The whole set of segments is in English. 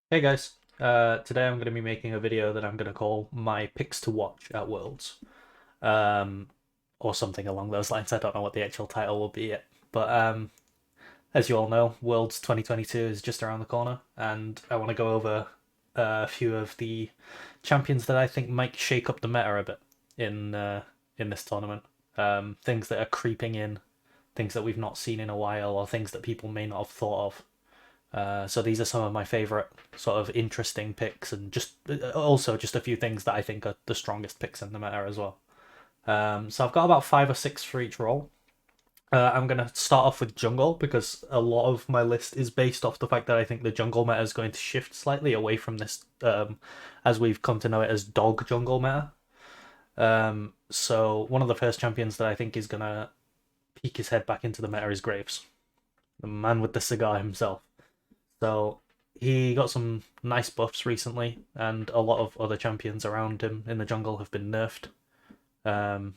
Hey guys, today I'm going to be making a video that I'm going to call my picks to watch at Worlds, um, or something along those lines. I don't know what the actual title will be yet, but as you all know, Worlds 2022 is just around the corner, and I want to go over a few of the champions that I think might shake up the meta a bit in this tournament. Things that are creeping in, things that we've not seen in a while, or things that people may not have thought of. So these are some of my favorite sort of interesting picks, and just also just a few things that I think are the strongest picks in the meta as well. So I've got about five or six for each role. I'm gonna start off with jungle because a lot of my list is based off the fact that I think the jungle meta is going to shift slightly away from this, as we've come to know it as dog jungle meta. So one of the first champions that I think is gonna peek his head back into the meta is Graves, the man with the cigar himself. So he got some nice buffs recently, and a lot of other champions around him in the jungle have been nerfed. Um,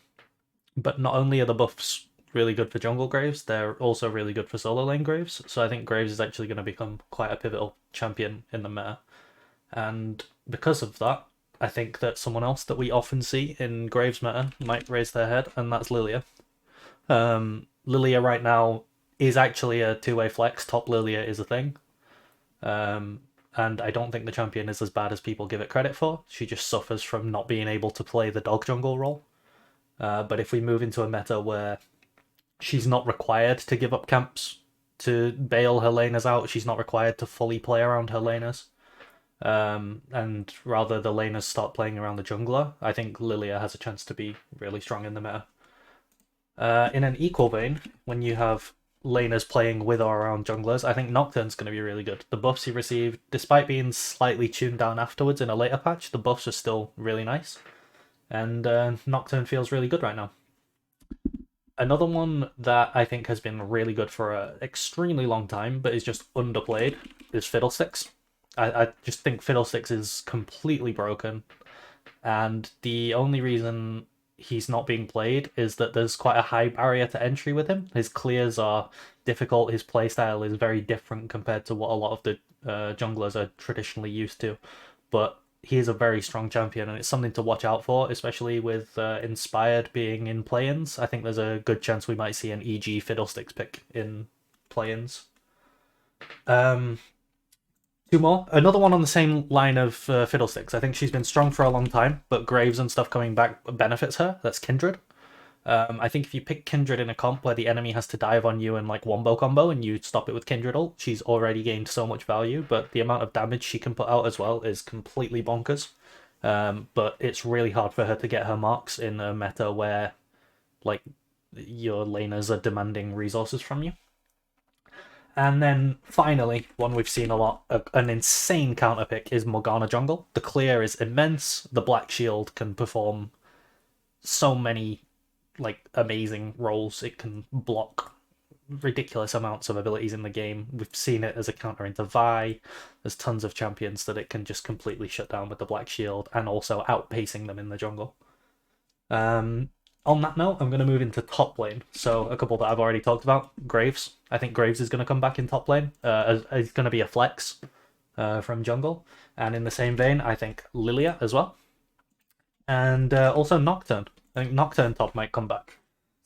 but not only are the buffs really good for jungle Graves, they're also really good for solo lane Graves. So I think Graves is actually going to become quite a pivotal champion in the meta. And because of that, I think that someone else that we often see in Graves meta might raise their head, and that's Lilia. Lilia right now is actually a two-way flex. Top Lilia is a thing. And I don't think the champion is as bad as people give it credit for. She just suffers from not being able to play the dog jungle role. But if we move into a meta where she's not required to give up camps to bail her laners out, she's not required to fully play around her laners, and rather the laners start playing around the jungler, I think Lilia has a chance to be really strong in the meta. In an equal vein, when you have laners playing with or around junglers, I think Nocturne's going to be really good. The buffs he received, despite being slightly tuned down afterwards in a later patch, the buffs are still really nice. And Nocturne feels really good right now. Another one that I think has been really good for an extremely long time, but is just underplayed, is Fiddlesticks. I just think Fiddlesticks is completely broken, and the only reason he's not being played is that there's quite a high barrier to entry with him. His clears are difficult, his playstyle is very different compared to what a lot of the junglers are traditionally used to. But he is a very strong champion, and it's something to watch out for, especially with Inspired being in play-ins. I think there's a good chance we might see an EG Fiddlesticks pick in play-ins. Um, Two more. Another one on the same line of Fiddlesticks. I think she's been strong for a long time, but Graves and stuff coming back benefits her. That's Kindred. I think if you pick Kindred in a comp where the enemy has to dive on you and like wombo combo and you stop it with Kindred ult, she's already gained so much value, but the amount of damage she can put out as well is completely bonkers. But it's really hard for her to get her marks in a meta where like your laners are demanding resources from you. And then finally, one we've seen a lot, an insane counter pick is Morgana Jungle. The clear is immense. The Black Shield can perform so many like amazing roles. It can block ridiculous amounts of abilities in the game. We've seen it as a counter into Vi. There's tons of champions that it can just completely shut down with the Black Shield and also outpacing them in the jungle. Um, on that note, I'm going to move into top lane. So a couple that I've already talked about. Graves. I think Graves is going to come back in top lane. He's going to be a flex from jungle. And in the same vein, I think Lilia as well. And also Nocturne. I think Nocturne top might come back.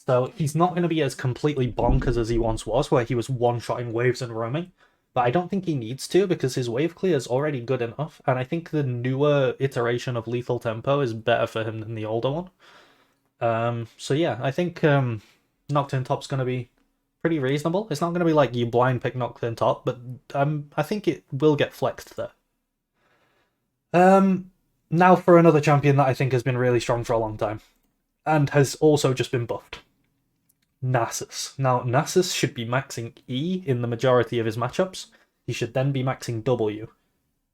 So he's not going to be as completely bonkers as he once was, where he was one-shotting waves and roaming. But I don't think he needs to, because his wave clear is already good enough. And I think the newer iteration of Lethal Tempo is better for him than the older one. So yeah, I think Nocturne top's going to be pretty reasonable. It's not going to be like you blind pick Nocturne top, but I think it will get flexed there. Now for another champion that I think has been really strong for a long time, and has also just been buffed. Nasus. Now, Nasus should be maxing E in the majority of his matchups. He should then be maxing W.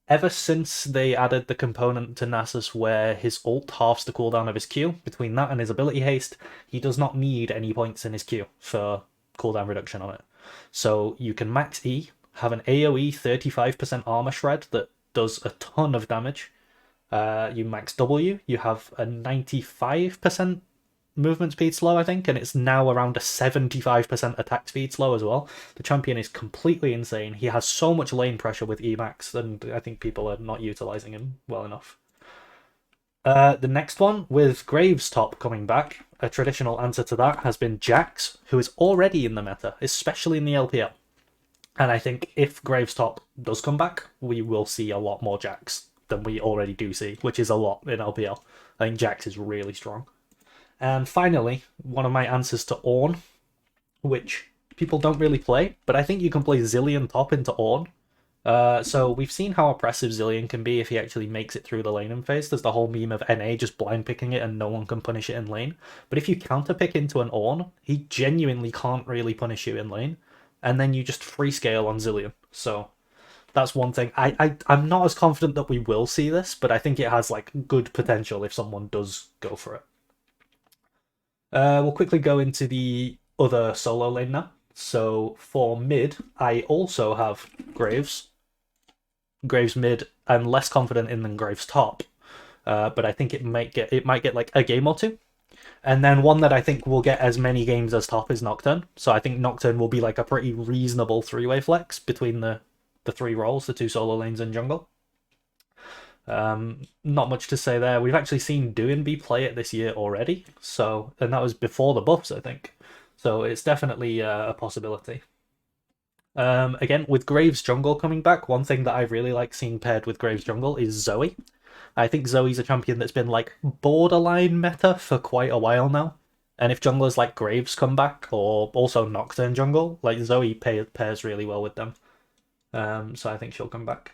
Ever since they added the component to Nasus where his ult halves the cooldown of his Q, between that and his ability haste, he does not need any points in his Q for cooldown reduction on it. So you can max E, have an AoE 35% armor shred that does a ton of damage. You max W, you have a 95% movement speed slow, I think, and it's now around a 75% attack speed slow as well. The champion is completely insane. He has so much lane pressure with Emax, and I think people are not utilizing him well enough. The next one, with Graves top coming back, a traditional answer to that has been Jax, who is already in the meta, especially in the LPL. And I think if Graves top does come back, we will see a lot more Jax than we already do see, which is a lot in LPL. I think Jax is really strong. And finally, one of my answers to Ornn, which people don't really play, but I think you can play Zilean top into Ornn. So we've seen how oppressive Zilean can be if he actually makes it through the laning phase. There's the whole meme of NA just blind picking it and no one can punish it in lane. But if you counter pick into an Ornn, he genuinely can't really punish you in lane. And then you just free scale on Zilean. So that's one thing. I'm not as confident that we will see this, but I think it has like good potential if someone does go for it. We'll quickly go into the other solo lane now. So for mid, I also have Graves. Graves mid, I'm less confident in than Graves top, but I think it might get like a game or two. And then one that I think will get as many games as top is Nocturne. So I think Nocturne will be like a pretty reasonable three-way flex between the three roles, the two solo lanes and jungle. Not much to say there. We've actually seen Doinby play it this year already, so and that was before the buffs, I think. So it's definitely a possibility. Again, with Graves jungle coming back, one thing that I really like seeing paired with Graves jungle is Zoe. I think Zoe's a champion that's been like borderline meta for quite a while now. And if junglers like Graves come back, or also Nocturne jungle, like Zoe pairs really well with them. So I think she'll come back.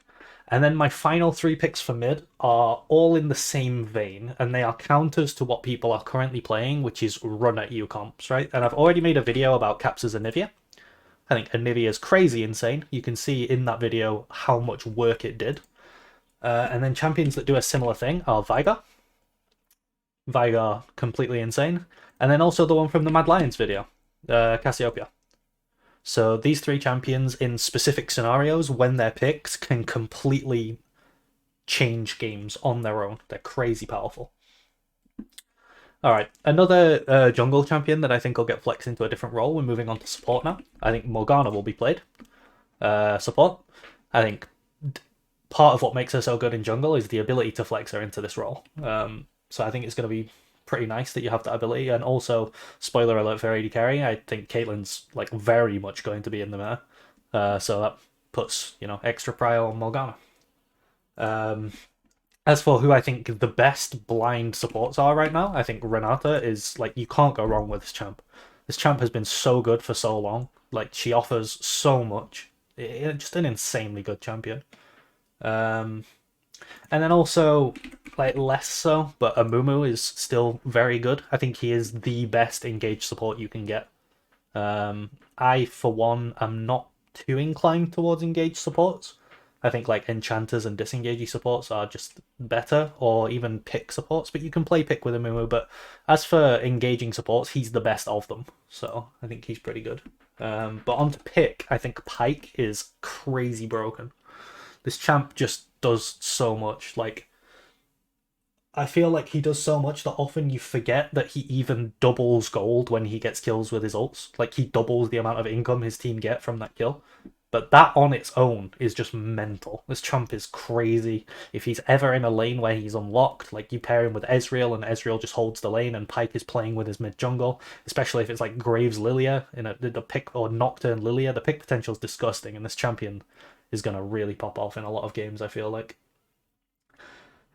And then my final three picks for mid are all in the same vein, and they are counters to what people are currently playing, which is run at you comps, right? And I've already made a video about Caps's Anivia. I think Anivia is crazy insane. You can see in that video how much work it did. And then champions that do a similar thing are Veigar. Veigar, completely insane. And then also the one from the Mad Lions video, Cassiopeia. So these three champions in specific scenarios, when they're picked, can completely change games on their own. They're crazy powerful. Alright, another jungle champion that I think will get flexed into a different role. We're moving on to support now. I think Morgana will be played. Support. I think part of what makes her so good in jungle is the ability to flex her into this role. So I think it's going to be pretty nice that you have that ability. And also, spoiler alert for AD carry, I think Caitlyn's like very much going to be in the meta. So that puts, extra prio on Morgana. As for who I think the best blind supports are right now, I think Renata is like, you can't go wrong with this champ. This champ has been so good for so long. Like, she offers so much. Just an insanely good champion. And then also, like, less so, but Amumu is still very good. I think he is the best engaged support you can get. I, for one, am not too inclined towards engaged supports. I think like enchanters and disengagey supports are just better, or even pick supports, but you can play pick with Amumu. But as for engaging supports, he's the best of them, so I think he's pretty good. But on to pick, I think Pyke is crazy broken. This champ just does so much. Like, I feel like he does so much that often you forget that he even doubles gold when he gets kills with his ults. Like, he doubles the amount of income his team get from that kill. But that on its own is just mental. This champ is crazy. If he's ever in a lane where he's unlocked, like you pair him with Ezreal and Ezreal just holds the lane and Pyke is playing with his mid jungle, especially if it's like Graves Lilia in the pick, or Nocturne Lilia, the pick potential is disgusting, and this champion is going to really pop off in a lot of games, I feel like.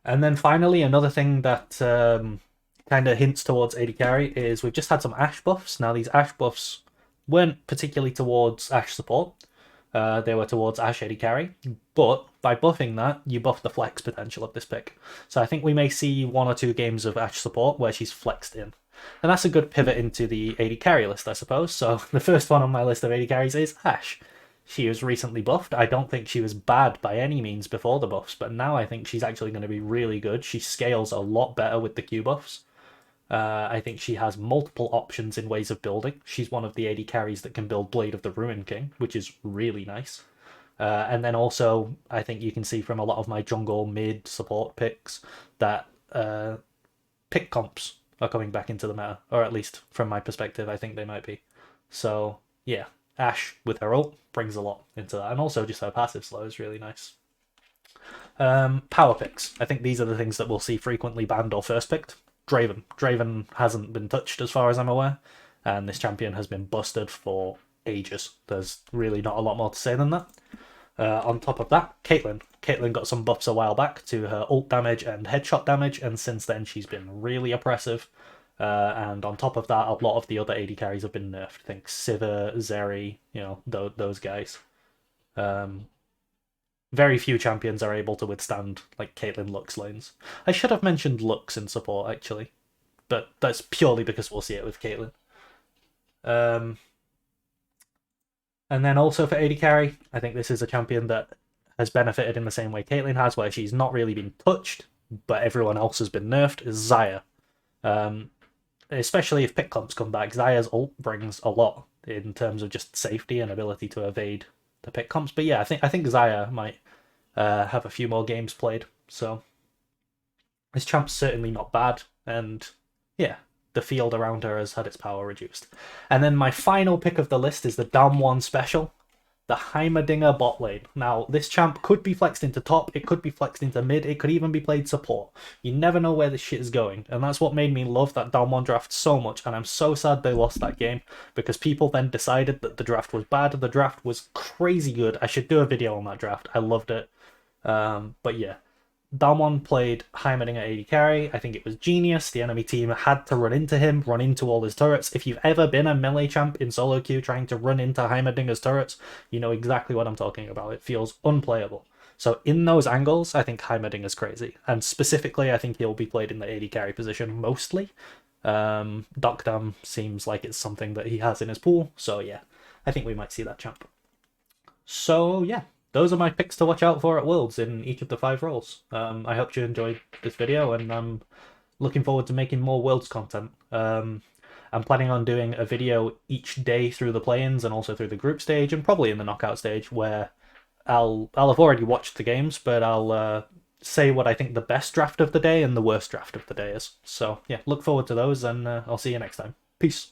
And then finally, another thing that kind of hints towards AD carry is we've just had some Ashe buffs. Now, these Ashe buffs weren't particularly towards Ashe support. They were towards Ashe AD carry, but by buffing that, you buff the flex potential of this pick. So I think we may see 1 or 2 games of Ashe support where she's flexed in. And that's a good pivot into the AD carry list, I suppose. So the first one on my list of AD carries is Ashe. She was recently buffed. I don't think she was bad by any means before the buffs, but now I think she's actually going to be really good. She scales a lot better with the Q buffs. I think she has multiple options in ways of building. She's one of the AD carries that can build Blade of the Ruin King, which is really nice. And then also, I think you can see from a lot of my jungle mid support picks that pick comps are coming back into the meta, or at least from my perspective, I think they might be. So yeah, Ashe with her ult brings a lot into that, and also just her passive slow is really nice. Power picks. I think these are the things that we'll see frequently banned or first picked. Draven. Draven hasn't been touched as far as I'm aware, and this champion has been busted for ages. There's really not a lot more to say than that. On top of that, Caitlyn. Caitlyn got some buffs a while back to her ult damage and headshot damage, and since then she's been really oppressive. And on top of that, a lot of the other AD carries have been nerfed. Think Sivir, Zeri, those guys. Very few champions are able to withstand like Caitlyn Lux lanes. I should have mentioned Lux in support actually, but that's purely because we'll see it with Caitlyn. And then also for AD carry, I think this is a champion that has benefited in the same way Caitlyn has, where she's not really been touched, but everyone else has been nerfed, is Xayah. Especially if pick clumps come back, Xayah's ult brings a lot in terms of just safety and ability to evade the pick comps. But yeah, I think Xayah might have a few more games played. So this champ's certainly not bad, and yeah, the field around her has had its power reduced. And then my final pick of the list is the Damwon special, the Heimerdinger bot lane. Now, this champ could be flexed into top, it could be flexed into mid, it could even be played support. You never know where this shit is going, and that's what made me love that Damwon draft so much, and I'm so sad they lost that game, because people then decided that the draft was bad. The draft was crazy good. I should do a video on that draft. I loved it. But yeah, Damwon played Heimerdinger AD carry. I think it was genius. The enemy team had to run into him, run into all his turrets. If you've ever been a melee champ in solo queue trying to run into Heimerdinger's turrets, you know exactly what I'm talking about. It feels unplayable. So in those angles, I think Heimerdinger's crazy. And specifically, I think he'll be played in the AD carry position mostly. Docdam seems like it's something that he has in his pool. So yeah, I think we might see that champ. So yeah, those are my picks to watch out for at Worlds in each of the 5 roles. I hope you enjoyed this video, and I'm looking forward to making more Worlds content. I'm planning on doing a video each day through the play-ins and also through the group stage, and probably in the knockout stage, where I'll have already watched the games, but I'll say what I think the best draft of the day and the worst draft of the day is. So yeah, look forward to those, and I'll see you next time. Peace.